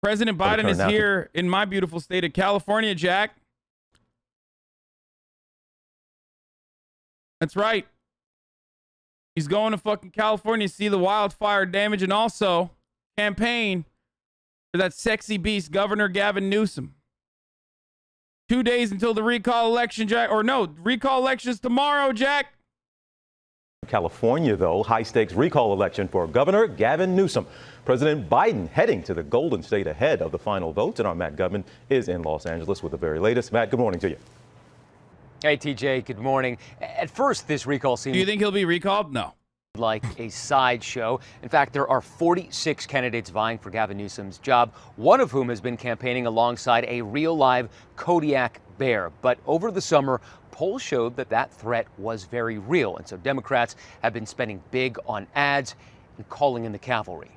President Biden is here in my beautiful state of California, Jack. That's right. He's going to fucking California to see the wildfire damage and also campaign for that sexy beast, Governor Gavin Newsom. 2 days until the recall election, Jack. Or no, recall election is tomorrow, Jack. California, though, high-stakes recall election for Governor Gavin Newsom. President Biden heading to the Golden State ahead of the final votes. And our Matt Gubman is in Los Angeles with the very latest. Matt, good morning to you. Hey, TJ, good morning. At first, this recall seemed... Do you think he'll be recalled? No. ...like a sideshow. In fact, there are 46 candidates vying for Gavin Newsom's job, one of whom has been campaigning alongside a real live Kodiak bear. But over the summer, polls showed that that threat was very real. And so Democrats have been spending big on ads and calling in the cavalry.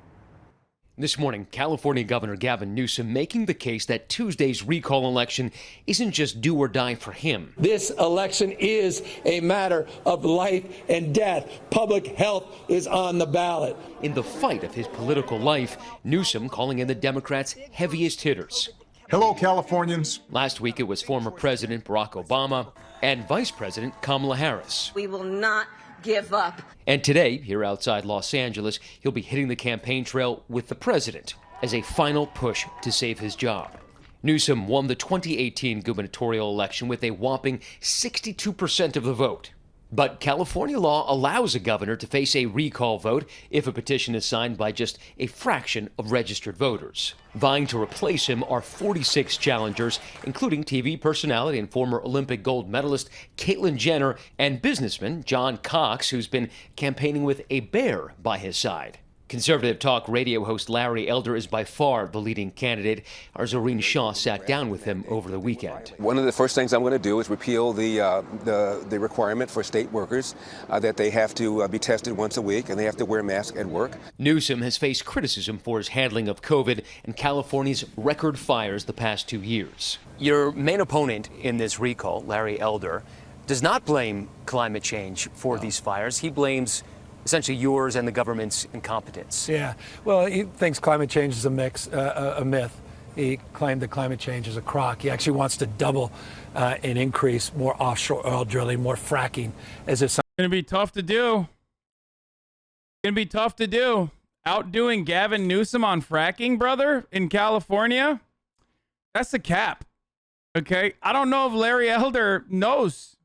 This morning, California Governor Gavin Newsom making the case that Tuesday's recall election isn't just do or die for him. This election is a matter of life and death. Public health is on the ballot. In the fight of his political life, Newsom calling in the Democrats' heaviest hitters. Hello, Californians. Last week, it was former President Barack Obama and Vice President Kamala Harris. We will not give up. And today, here outside Los Angeles, he'll be hitting the campaign trail with the president as a final push to save his job. Newsom won the 2018 gubernatorial election with a whopping 62% of the vote. But California law allows a governor to face a recall vote if a petition is signed by just a fraction of registered voters. Vying to replace him are 46 challengers, including TV personality and former Olympic gold medalist Caitlyn Jenner and businessman John Cox, who's been campaigning with a bear by his side. Conservative talk radio host Larry Elder is by far the leading candidate. Our Zoreen Shaw sat down with him over the weekend. One of the first things I'm going to do is repeal the requirement for state workers that they have to be tested once a week and they have to wear masks at work. Newsom has faced criticism for his handling of COVID and California's record fires the past 2 years. Your main opponent in this recall, Larry Elder, does not blame climate change for these fires. He blames essentially yours and the government's incompetence. Yeah, well, he thinks climate change is a myth. He claimed that climate change is a crock. He actually wants to double and increase more offshore oil drilling, more fracking, as if something. It's going to be tough to do. It's going to be tough to do. Outdoing Gavin Newsom on fracking, brother, in California? That's the cap. Okay? I don't know if Larry Elder knows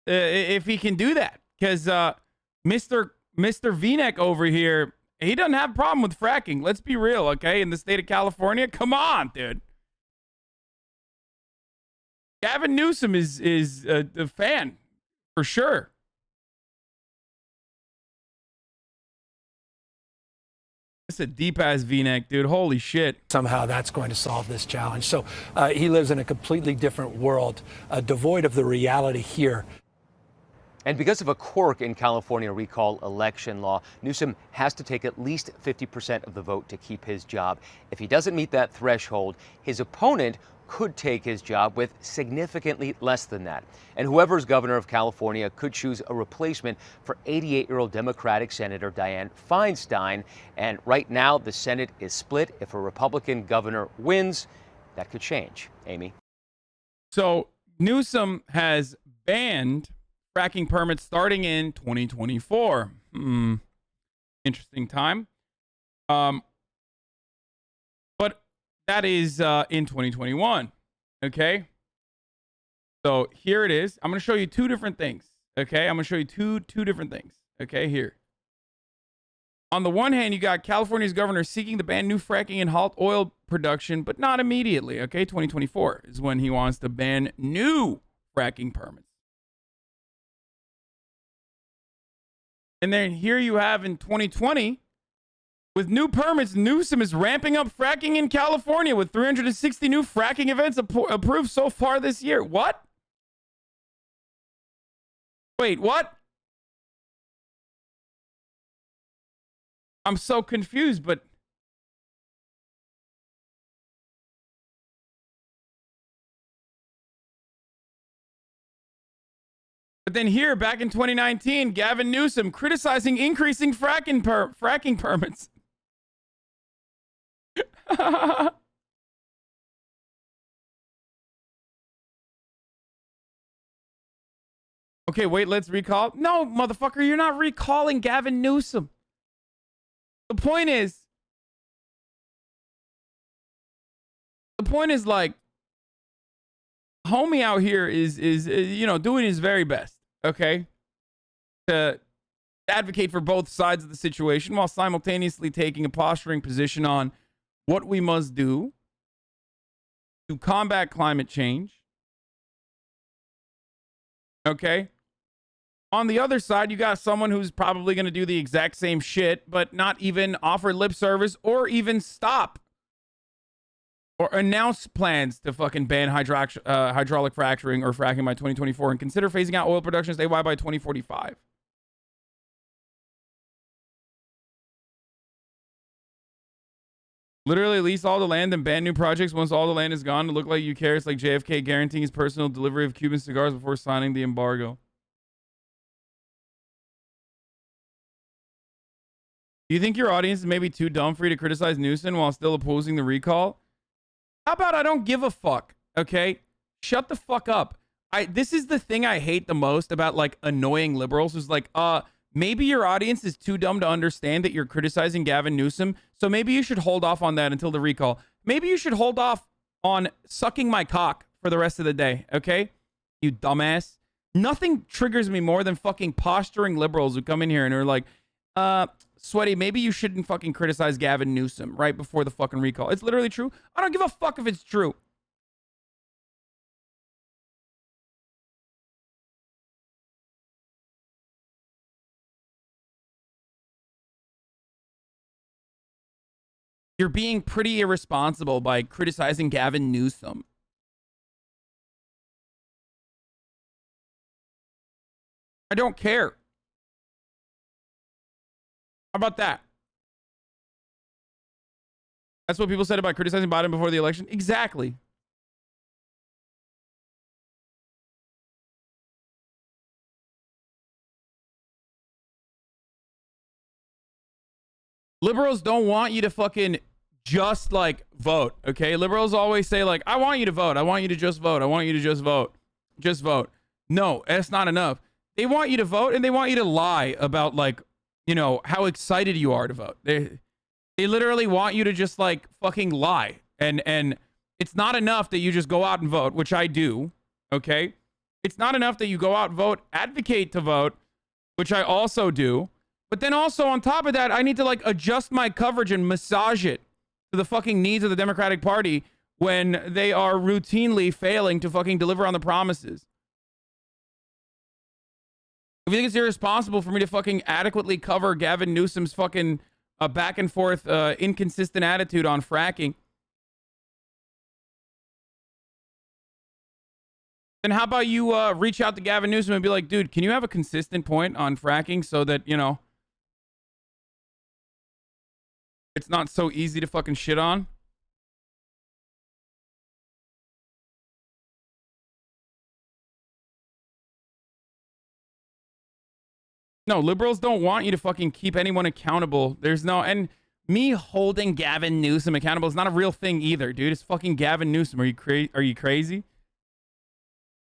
if he can do that. Because Mr. V-neck over here, he doesn't have a problem with fracking. Let's be real, okay? In the state of California, come on, dude. Gavin Newsom is a fan, for sure. It's a deep-ass V-neck, dude. Holy shit. Somehow that's going to solve this challenge. So he lives in a completely different world, devoid of the reality here. And because of a quirk in California recall election law, Newsom has to take at least 50% of the vote to keep his job. If he doesn't meet that threshold, his opponent could take his job with significantly less than that. And whoever's governor of California could choose a replacement for 88-year-old Democratic Senator Dianne Feinstein. And right now, the Senate is split. If a Republican governor wins, that could change. Amy? So Newsom has banned fracking permits starting in 2024. Interesting time. But that is in 2021. Okay. So here it is. I'm going to show you two different things. Okay. I'm going to show you two different things. Okay. Here. On the one hand, you got California's governor seeking to ban new fracking and halt oil production, but not immediately. Okay. 2024 is when he wants to ban new fracking permits. And then here you have in 2020, with new permits, Newsom is ramping up fracking in California with 360 new fracking events approved so far this year. What? Wait, what? I'm so confused, but then here, back in 2019, Gavin Newsom criticizing increasing fracking permits. Okay, wait, let's recall. No, motherfucker, you're not recalling Gavin Newsom. The point is like, homie out here is you know, doing his very best, okay, to advocate for both sides of the situation while simultaneously taking a posturing position on what we must do to combat climate change. Okay. On the other side, you got someone who's probably going to do the exact same shit, but not even offer lip service or even stop or announce plans to fucking ban hydraulic fracturing or fracking by 2024 and consider phasing out oil production statewide by 2045. Literally lease all the land and ban new projects once all the land is gone to look like you care. It's like JFK guaranteeing his personal delivery of Cuban cigars before signing the embargo. Do you think your audience is maybe too dumb for you to criticize Newsom while still opposing the recall? How about I don't give a fuck, okay? Shut the fuck up. This is the thing I hate the most about, like, annoying liberals is like, maybe your audience is too dumb to understand that you're criticizing Gavin Newsom, so maybe you should hold off on that until the recall. Maybe you should hold off on sucking my cock for the rest of the day, okay? You dumbass. Nothing triggers me more than fucking posturing liberals who come in here and are like, Sweaty, maybe you shouldn't fucking criticize Gavin Newsom right before the fucking recall. It's literally true. I don't give a fuck if it's true. You're being pretty irresponsible by criticizing Gavin Newsom. I don't care. How about that? That's what people said about criticizing Biden before the election. Exactly. Liberals don't want you to fucking just like vote, okay? Liberals always say like, I want you to vote. I want you to just vote. I want you to just vote. Just vote. No, that's not enough. They want you to vote and they want you to lie about like, you know, how excited you are to vote. They literally want you to just like fucking lie. And it's not enough that you just go out and vote, which I do, okay? It's not enough that you go out and vote, advocate to vote, which I also do. But then also on top of that, I need to like adjust my coverage and massage it to the fucking needs of the Democratic Party when they are routinely failing to fucking deliver on the promises. If you think it's irresponsible for me to fucking adequately cover Gavin Newsom's fucking back and forth inconsistent attitude on fracking, then how about you reach out to Gavin Newsom and be like, dude, can you have a consistent point on fracking so that, you know, it's not so easy to fucking shit on? No, liberals don't want you to fucking keep anyone accountable. There's no, and me holding Gavin Newsom accountable is not a real thing either, dude. It's fucking Gavin Newsom. Are you crazy?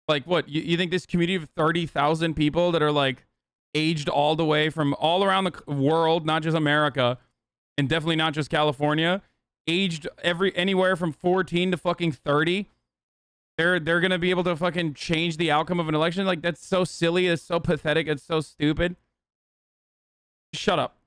Like what? You think this community of 30,000 people that are like aged all the way from all around the world, not just America, and definitely not just California, aged anywhere from 14 to fucking 30, they're gonna be able to fucking change the outcome of an election? Like, that's so silly. It's so pathetic. It's so stupid. Shut up.